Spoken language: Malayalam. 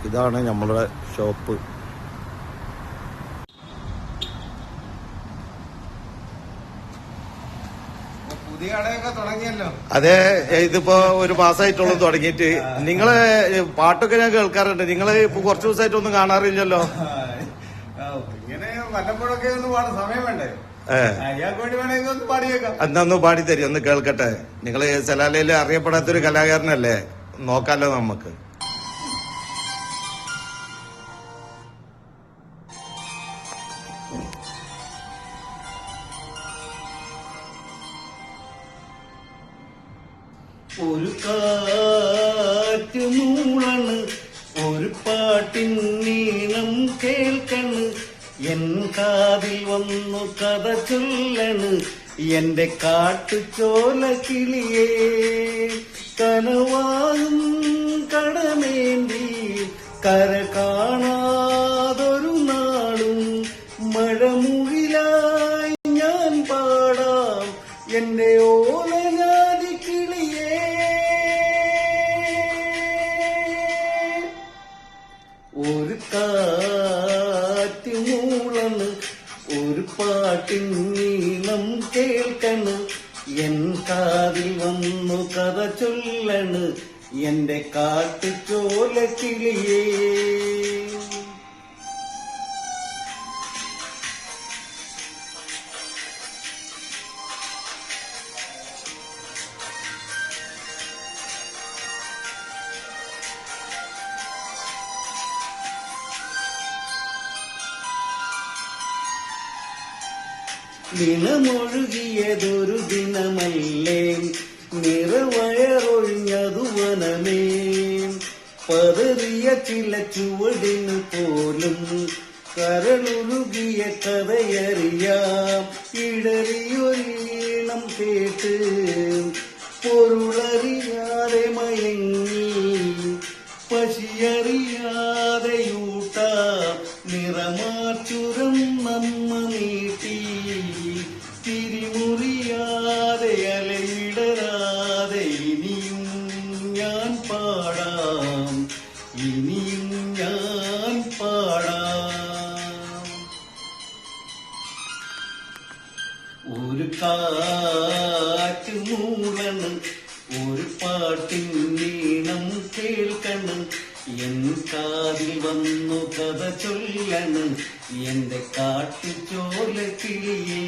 ഇതാണ് നമ്മളുടെ ഷോപ്പ്. അതെ, ഇതിപ്പോ ഒരു മാസമായിട്ടുള്ളൂ തുടങ്ങിയിട്ട്. നിങ്ങള് പാട്ടൊക്കെ ഞാൻ കേൾക്കാറുണ്ട്. നിങ്ങള് ഇപ്പൊ കുറച്ചു ദിവസമായിട്ടൊന്നും കാണാറില്ലല്ലോ. ഇങ്ങനെ വല്ലപ്പോഴൊക്കെ ഒന്ന് പാടാൻ സമയം വേണ്ടേ? അന്നൊന്ന് പാടി തരും, ഒന്ന് കേൾക്കട്ടെ. നിങ്ങള് സലാലയില് അറിയപ്പെടാത്തൊരു കലാകാരനല്ലേ, നോക്കാലോ നമുക്ക്. ഒരു കാറ്റ് മൂളണ്, ഒരു പാട്ടിൻ നീളം കേൾക്കണ്, എൻ കാതിൽ വന്നു കഥ ചൊല്ലണ്, എന്റെ കാട്ടുചോല കിളിയേ. കനവാകും കടമേന്തി കര കാണാതൊരു നാളും മഴമുകിലായി ഞാൻ പാടാം എന്റെ ഓലയാതി കിളിയേ. ഒരു കാറ്റ് മൂളണ്, ഒരു പാട്ടിൻ നീളം കേൾക്കണ്, എൻ കാതിൽ വന്നു കഥ ചൊല്ലണ്, എന്റെ കാട്ടുചോല കിളിയേ. ദിനമൊഴുകിയതൊരു ദിനമല്ലേ, നിറവയറൊഴിഞ്ഞതു വനമേ. പതറിയ ചില ചുവടിന് പോലും കരളുരുകിയ കഥയറിയാം. ഇടറിയൊരീണം കേട്ട് പൊരുളറിയാതെ മയങ്ങി, പശിയറിയാതെയൂട്ടാം നിറമാച്ചുരം നമ്മ നീട്ടി. തിരിമുറിയാതെ അലയിടരാതെ ഇനിയും ഞാൻ പാടാം, ഇനിയും ഞാൻ പാടാം. ഒരു കാറ്റ് മൂളണ്, ഒരു പാട്ടിൻ നീണം കേൾക്കണ്, എൻ കാതിൽ വന്നു കഥ ചൊല്ലണ്, എന്റെ കാട്ടുചോല കിളിയേ.